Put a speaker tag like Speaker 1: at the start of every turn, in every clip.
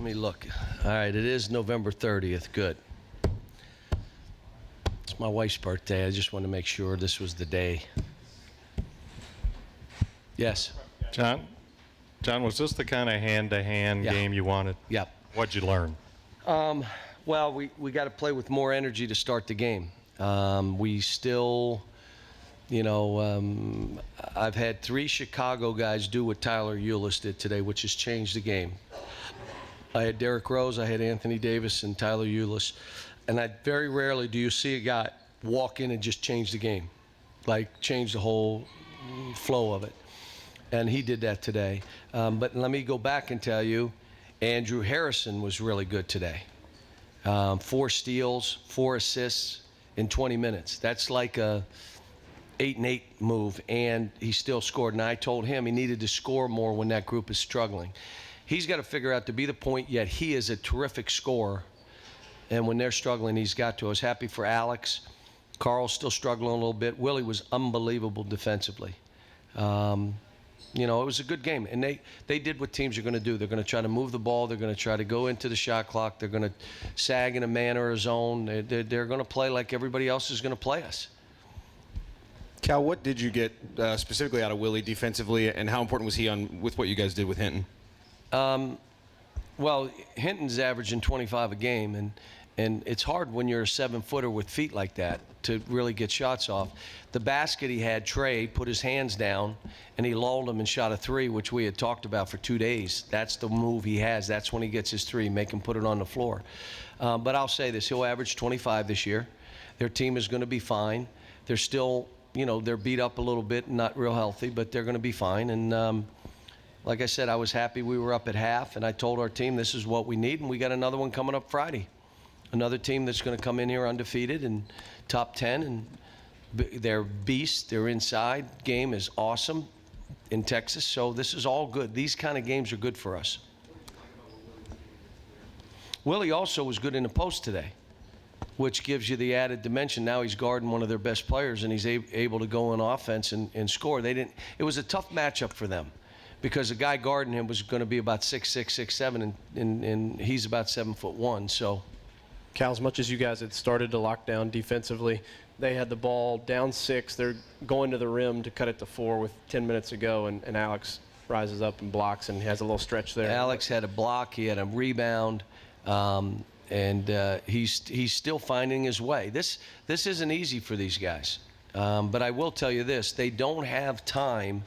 Speaker 1: me look. All right, it is November 30th. Good. It's my wife's birthday. I just want to make sure this was the day. Yes.
Speaker 2: John, was this the kind of hand-to-hand game you wanted?
Speaker 1: Yep.
Speaker 2: What'd you learn?
Speaker 1: Well, we got to play with more energy to start the game. We still, I've had 3 Chicago guys do what Tyler Ulis did today, which has changed the game. I had Derrick Rose, I had Anthony Davis, and Tyler Ulis. And very rarely do you see a guy walk in and just change the game, like change the whole flow of it. And he did that today. But let me go back and tell you, Andrew Harrison was really good today. 4 steals, 4 assists in 20 minutes. That's like a 8-and-8 move, and he still scored. And I told him he needed to score more when that group is struggling. He's got to figure out to be the point, yet he is a terrific scorer. And when they're struggling, he's got to. I was happy for Alex. Carl's still struggling a little bit. Willie was unbelievable defensively. It was a good game. And they did what teams are going to do. They're going to try to move the ball. They're going to try to go into the shot clock. They're going to sag in a man or a zone. They're going to play like everybody else is going to play us.
Speaker 3: Cal, what did you get specifically out of Willie defensively, and how important was he with what you guys did with Hinton?
Speaker 1: Well, Hinton's averaging 25 a game, and it's hard when you're a 7-footer with feet like that to really get shots off. The basket he had, Trey put his hands down, and he lulled him and shot a 3, which we had talked about for 2 days. That's the move he has. That's when he gets his 3, make him put it on the floor. But I'll say this, he'll average 25 this year. Their team is going to be fine. They're still, they're beat up a little bit and not real healthy, but they're going to be fine. And like I said, I was happy we were up at half, and I told our team this is what we need, and we got another one coming up Friday. Another team that's going to come in here undefeated and top 10, and they're beasts. Their inside game is awesome in Texas, so this is all good. These kind of games are good for us. Willie also was good in the post today, which gives you the added dimension. Now he's guarding one of their best players, and he's able to go on offense and score. It was a tough matchup for them, because the guy guarding him was going to be about 6'6", 6'7", and he's about 7'1". So,
Speaker 4: Cal, as much as you guys had started to lock down defensively, they had the ball down 6. They're going to the rim to cut it to 4 with 10 minutes to go, and Alex rises up and blocks and has a little stretch there.
Speaker 1: Alex had a block. He had a rebound, and he's still finding his way. This isn't easy for these guys, but I will tell you this: they don't have time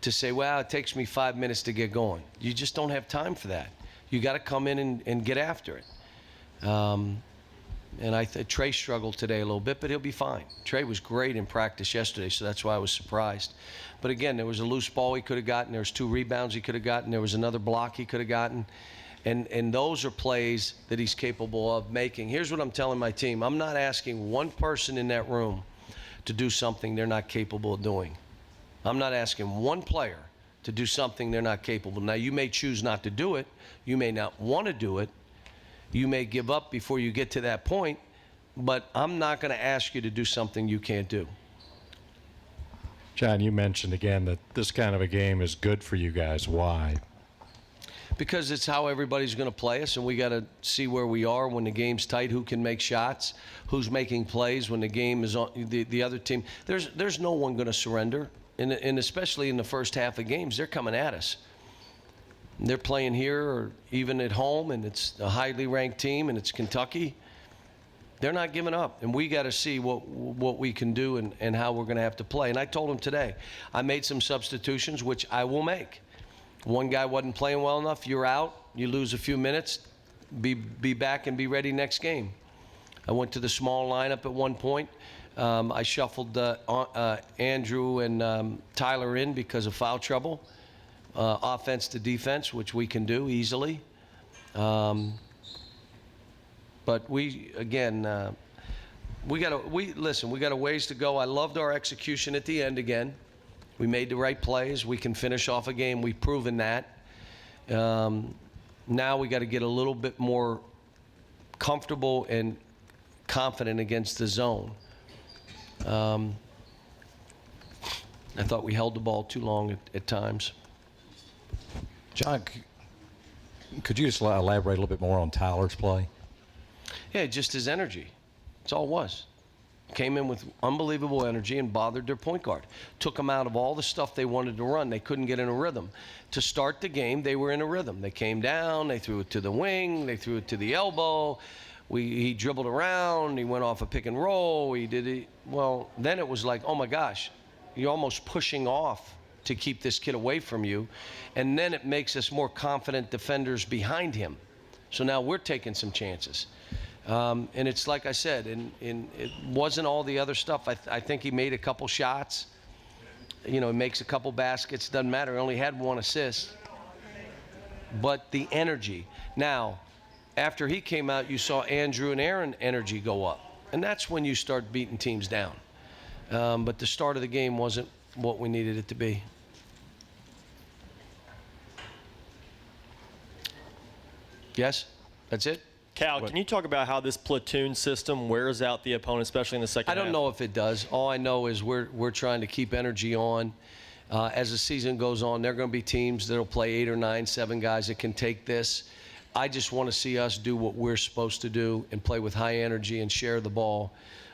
Speaker 1: to say, well, it takes me 5 minutes to get going. You just don't have time for that. You got to come in and get after it. And Trey struggled today a little bit, but he'll be fine. Trey was great in practice yesterday, so that's why I was surprised. But again, there was a loose ball he could have gotten. There was 2 rebounds he could have gotten. There was another block he could have gotten. And those are plays that he's capable of making. Here's what I'm telling my team. I'm not asking one person in that room to do something they're not capable of doing. I'm not asking one player to do something they're not capable. Now, you may choose not to do it. You may not want to do it. You may give up before you get to that point, but I'm not going to ask you to do something you can't do.
Speaker 2: John, you mentioned again that this kind of a game is good for you guys. Why?
Speaker 1: Because it's how everybody's going to play us, and we got to see where we are when the game's tight, who can make shots, who's making plays when the game is on the other team. There's no one going to surrender, and especially in the first half of games, they're coming at us. They're playing here or even at home, and it's a highly ranked team, and it's Kentucky. They're not giving up, and we got to see what we can do and how we're going to have to play. And I told them today, I made some substitutions, which I will make. One guy wasn't playing well enough, you're out, you lose a few minutes, be back and be ready next game. I went to the small lineup at one point. I shuffled Andrew and Tyler in because of foul trouble. Offense to defense, which we can do easily. But we got a ways to go. I loved our execution at the end again. We made the right plays. We can finish off a game. We've proven that. Now we got to get a little bit more comfortable and confident against the zone. I thought we held the ball too long at times.
Speaker 5: John, Could you just elaborate a little bit more on Tyler's play?
Speaker 1: Yeah, just his energy. That's all it was. Came in with unbelievable energy and bothered their point guard. Took them out of all the stuff they wanted to run. They couldn't get in a rhythm. To start the game, they were in a rhythm. They came down, they threw it to the wing, they threw it to the elbow. He dribbled around, he went off a pick and roll, well, then it was like, oh my gosh, you're almost pushing off to keep this kid away from you. And then it makes us more confident defenders behind him. So now we're taking some chances. And it's like I said, it wasn't all the other stuff. I think he made a couple shots. He makes a couple baskets. Doesn't matter. He only had 1 assist. But the energy. Now, after he came out, you saw Andrew and Aaron energy go up. And that's when you start beating teams down. But the start of the game wasn't what we needed it to be. Yes? That's it?
Speaker 6: Cal, can you talk about how this platoon system wears out the opponent, especially in the second half?
Speaker 1: I don't know if it does. All I know is we're trying to keep energy on. As the season goes on, there are going to be teams that will play 8 or 9, 7 guys that can take this. I just want to see us do what we're supposed to do and play with high energy and share the ball.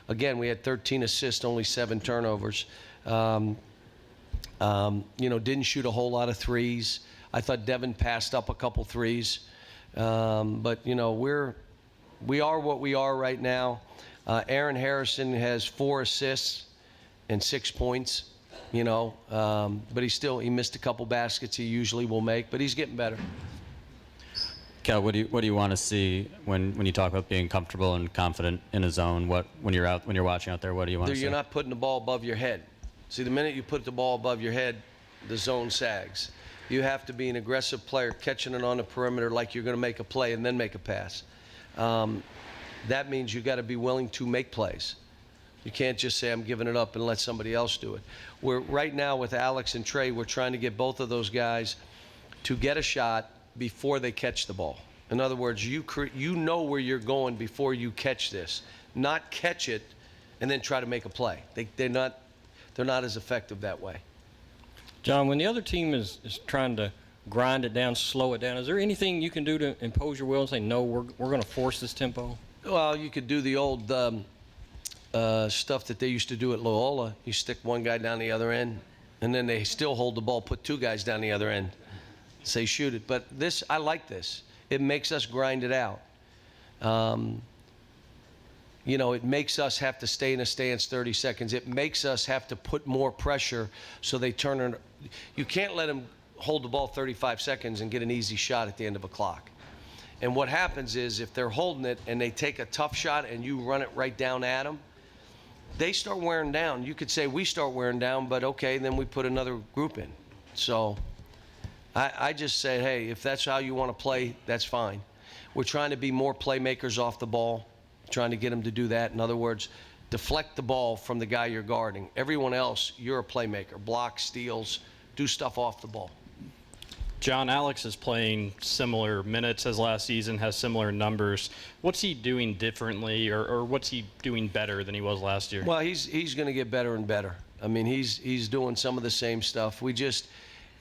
Speaker 1: Again, we had 13 assists, only 7 turnovers. Didn't shoot a whole lot of threes. I thought Devin passed up a couple threes. But we are what we are right now. Aaron Harrison has 4 assists and 6 points, but he missed a couple baskets he usually will make, but he's getting better.
Speaker 7: Cal, what do you want to see when you talk about being comfortable and confident in a zone? When you're watching out there, what do you want to see?
Speaker 1: You're not putting the ball above your head. See, the minute you put the ball above your head, the zone sags. You have to be an aggressive player, catching it on the perimeter like you're going to make a play and then make a pass. That means you got to be willing to make plays. You can't just say, I'm giving it up and let somebody else do it. Right now with Alex and Trey, we're trying to get both of those guys to get a shot before they catch the ball. In other words, you know where you're going before you catch this. Not catch it and then try to make a play. They're not as effective that way.
Speaker 8: John, when the other team is trying to grind it down, slow it down, is there anything you can do to impose your will and say, no, we're going to force this tempo?
Speaker 1: Well, you could do the old stuff that they used to do at Loyola. You stick one guy down the other end, and then they still hold the ball, put 2 guys down the other end, say shoot it. But I like this. It makes us grind it out. It makes us have to stay in a stance 30 seconds. It makes us have to put more pressure so they turn it. You can't let them hold the ball 35 seconds and get an easy shot at the end of a clock. And what happens is if they're holding it and they take a tough shot and you run it right down at them, they start wearing down. You could say we start wearing down, but okay, then we put another group in. So I just said, hey, if that's how you want to play, that's fine. We're trying to be more playmakers off the ball, trying to get them to do that. In other words, deflect the ball from the guy you're guarding. Everyone else, you're a playmaker. Block, steals, do stuff off the ball.
Speaker 9: John, Alex is playing similar minutes as last season, has similar numbers. What's he doing differently, or what's he doing better than he was last year?
Speaker 1: Well, he's going to get better and better. I mean, he's doing some of the same stuff. We got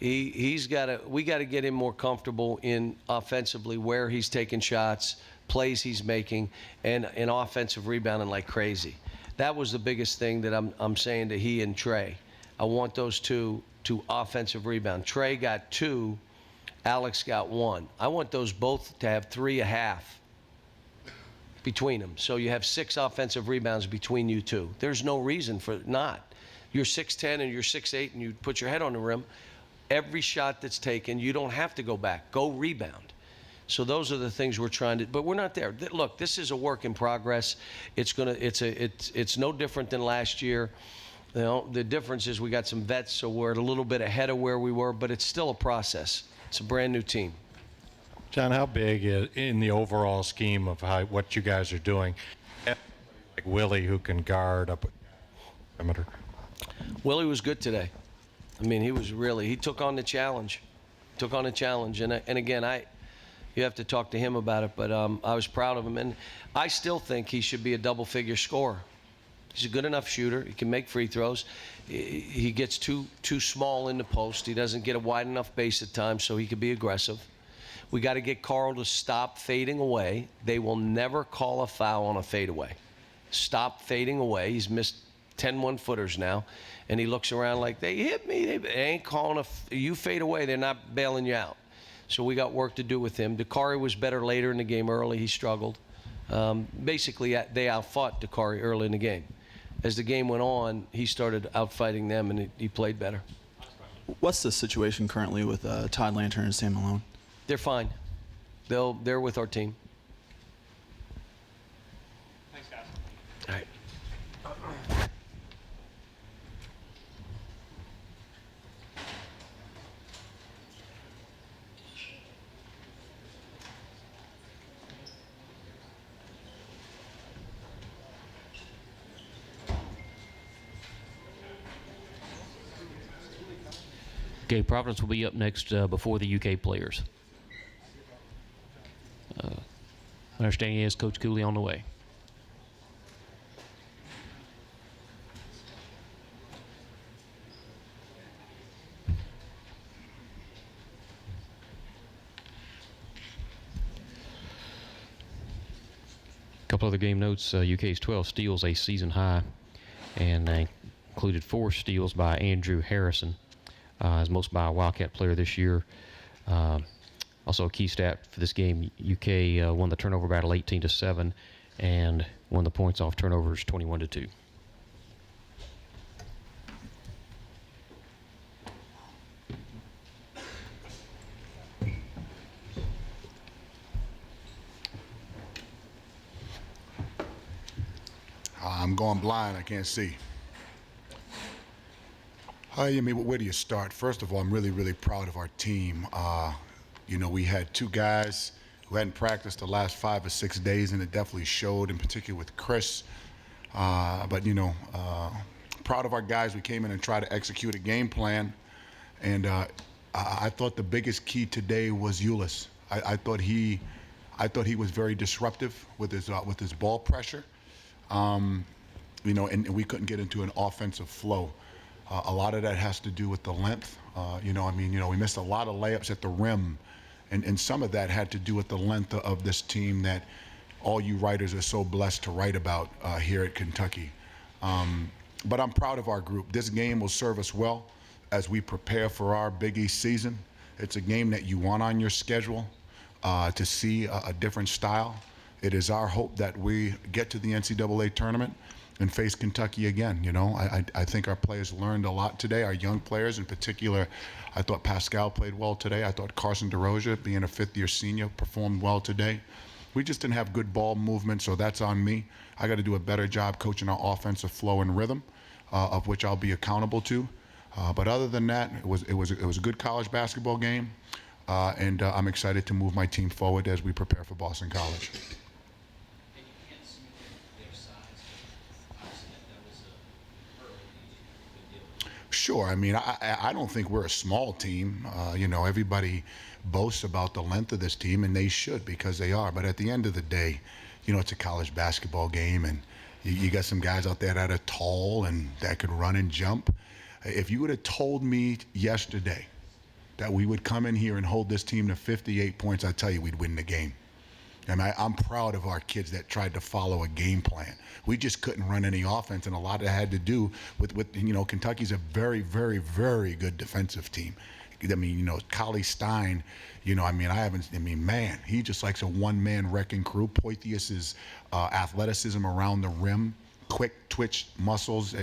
Speaker 1: to get him more comfortable in offensively where he's taking shots, plays he's making, and offensive rebounding like crazy. That was the biggest thing that I'm saying to he and Trey. I want those two to offensive rebound. Trey got 2, Alex got 1. I want those both to have 3.5 between them. So you have 6 offensive rebounds between you two. There's no reason for it not. You're 6'10" and you're 6'8" and you put your head on the rim. Every shot that's taken, you don't have to go back. Go rebound. So those are the things we're trying to, but we're not there. Look, this is a work in progress. It's no different than last year. The difference is we got some vets, so we're a little bit ahead of where we were, but it's still a process. It's a brand new team.
Speaker 2: John, how big in the overall scheme of what you guys are doing, like Willie, who can guard up perimeter?
Speaker 1: Willie was good today. I mean, he took on the challenge. And again, you have to talk to him about it, but I was proud of him. And I still think he should be a double-figure scorer. He's a good enough shooter. He can make free throws. He gets too small in the post. He doesn't get a wide enough base at times, so he could be aggressive. We got to get Carl to stop fading away. They will never call a foul on a fadeaway. Stop fading away. He's missed 10 one-footers now, and he looks around like, they hit me. They ain't calling you fade away. They're not bailing you out. So we got work to do with him. Dakari was better later in the game. Early, he struggled. Basically, they outfought Dakari early in the game. As the game went on, he started outfighting them, and he played better.
Speaker 10: What's the situation currently with Todd Lantern and Sam Malone?
Speaker 1: They're fine. They're with our team.
Speaker 9: Thanks, guys.
Speaker 1: All right.
Speaker 11: Okay, Providence will be up next before the UK players. My understanding is Coach Cooley on the way. A couple other game notes. UK's 12 steals, a season high, and included 4 steals by Andrew Harrison, as most by a Wildcat player this year. Also a key stat for this game, UK won the turnover battle 18-7 and won the points off turnovers 21-2.
Speaker 12: I'm going blind. I can't see. Where do you start? First of all, I'm really, really proud of our team. We had 2 guys who hadn't practiced the last 5 or 6 days, and it definitely showed, in particular with Chris. Proud of our guys. We came in and tried to execute a game plan, and I thought the biggest key today was Ulis. I thought he was very disruptive with his ball pressure. And we couldn't get into an offensive flow. A lot of that has to do with the length. We missed a lot of layups at the rim, and some of that had to do with the length of this team that all you writers are so blessed to write about here at Kentucky. But I'm proud of our group. This game will serve us well as we prepare for our Big East season. It's a game that you want on your schedule to see a different style. It is our hope that we get to the NCAA tournament and face Kentucky again. I think our players learned a lot today, our young players in particular. I thought Pascal played well today. I thought Carson DeRozier, being a 5th-year senior, performed well today. We just didn't have good ball movement, so that's on me. I got to do a better job coaching our offensive flow and rhythm, of which I'll be accountable to. But other than that, it was a good college basketball game, and I'm excited to move my team forward as we prepare for Boston College. Sure. I don't think we're a small team. Everybody boasts about the length of this team, and they should, because they are. But at the end of the day, it's a college basketball game, and you got some guys out there that are tall and that could run and jump. If you would have told me yesterday that we would come in here and hold this team to 58 points, I tell you, we'd win the game. And I'm proud of our kids that tried to follow a game plan. We just couldn't run any offense, and a lot of that had to do with Kentucky's a very, very, very good defensive team. Collie Stein, man, he just likes a one-man wrecking crew. Poithius's athleticism around the rim, quick twitch muscles,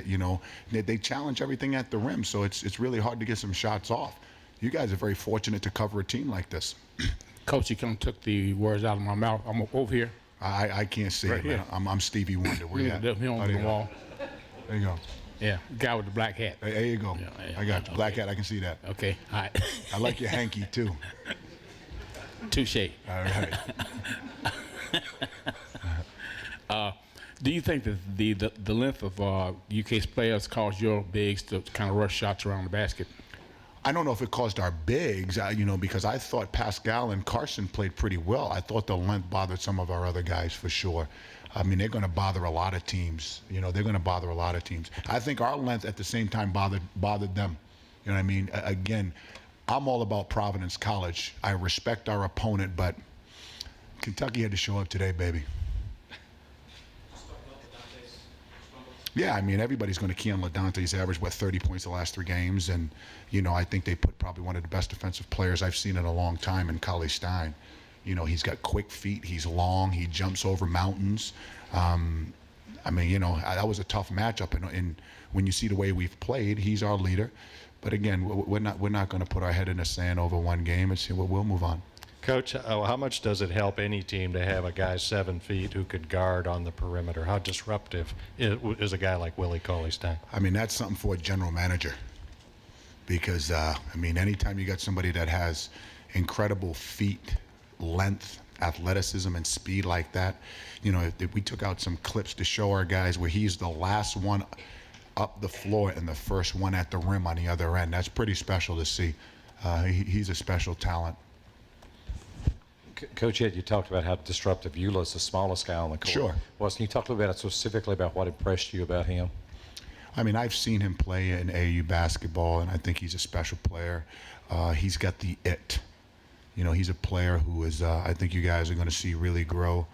Speaker 12: they challenge everything at the rim, so it's really hard to get some shots off. You guys are very fortunate to cover a team like this.
Speaker 13: Coach, you kind of took the words out of my mouth. I'm over here.
Speaker 12: I can't see
Speaker 13: right
Speaker 12: it, man. I'm Stevie Wonder. Where you at?
Speaker 13: He on the wall.
Speaker 12: There you go.
Speaker 13: Yeah, guy with the black hat.
Speaker 12: There you go.
Speaker 13: Yeah,
Speaker 12: I got you. Black hat, I can see that.
Speaker 13: Okay, all right.
Speaker 12: I like your hanky, too.
Speaker 13: Touche.
Speaker 12: All right.
Speaker 13: Do you think that the length of UK's players caused your bigs to kind of rush shots around the basket?
Speaker 12: I don't know if it caused our bigs, because I thought Pascal and Carson played pretty well. I thought the length bothered some of our other guys for sure. They're going to bother a lot of teams. They're going to bother a lot of teams. I think our length at the same time bothered them. Again, I'm all about Providence College. I respect our opponent, but Kentucky had to show up today, baby. Yeah, I mean, everybody's going to key on LaDante. He's averaged, 30 points the last 3 games. And, I think they put probably one of the best defensive players I've seen in a long time in Cauley Stein. He's got quick feet. He's long. He jumps over mountains. That was a tough matchup. And when you see the way we've played, he's our leader. But again, we're not going to put our head in the sand over one game and say, well, we'll move on.
Speaker 2: Coach, how much does it help any team to have a guy 7 feet who could guard on the perimeter? How disruptive is a guy like Willie Cauley-Stein?
Speaker 12: I mean, that's something for a general manager. Because, anytime you got somebody that has incredible feet, length, athleticism, and speed like that, if we took out some clips to show our guys where he's the last one up the floor and the first one at the rim on the other end, that's pretty special to see. He's a special talent.
Speaker 5: Coach Ed, you talked about how disruptive Euless, the smallest guy on the court,
Speaker 12: Sure.
Speaker 5: was. Can you talk a little bit specifically about what impressed you about him?
Speaker 12: I mean, I've seen him play in AAU basketball, and I think he's a special player. He's got the it. He's a player who is, I think you guys are going to see really grow.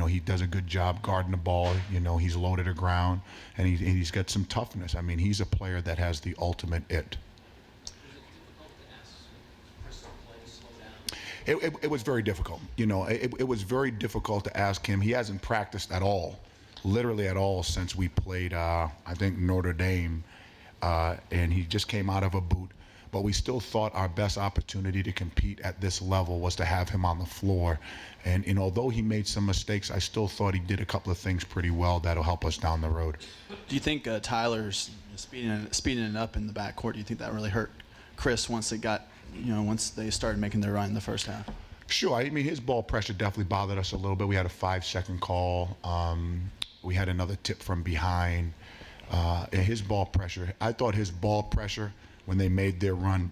Speaker 12: He does a good job guarding the ball. He's low to the ground, and he's got some toughness. I mean, he's a player that has the ultimate it. It was very difficult. It was very difficult to ask him. He hasn't practiced at all, literally at all, since we played, I think, Notre Dame, and he just came out of a boot. But we still thought our best opportunity to compete at this level was to have him on the floor. And although he made some mistakes, I still thought he did a couple of things pretty well that'll help us down the road.
Speaker 10: Do you think Tyler's speeding it up in the backcourt? Do you think that really hurt Chris once they started making their run in the first half?
Speaker 12: Sure. I mean, his ball pressure definitely bothered us a little bit. We had a 5-second call. We had another tip from behind. And his ball pressure, I thought his ball pressure when they made their run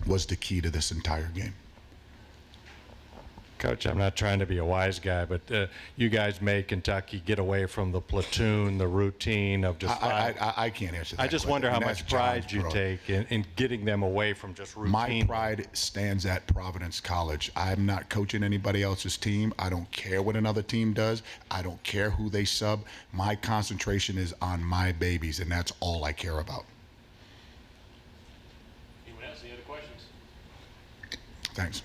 Speaker 12: was the key to this entire game.
Speaker 2: Coach, I'm not trying to be a wise guy, but you guys made Kentucky get away from the platoon, the routine of just
Speaker 12: I can't answer that.
Speaker 2: I just wonder how much pride you take in getting them away from just routine.
Speaker 12: My pride stands at Providence College. I'm not coaching anybody else's team. I don't care what another team does. I don't care who they sub. My concentration is on my babies, and that's all I care about.
Speaker 9: Anyone else? Any other questions?
Speaker 12: Thanks.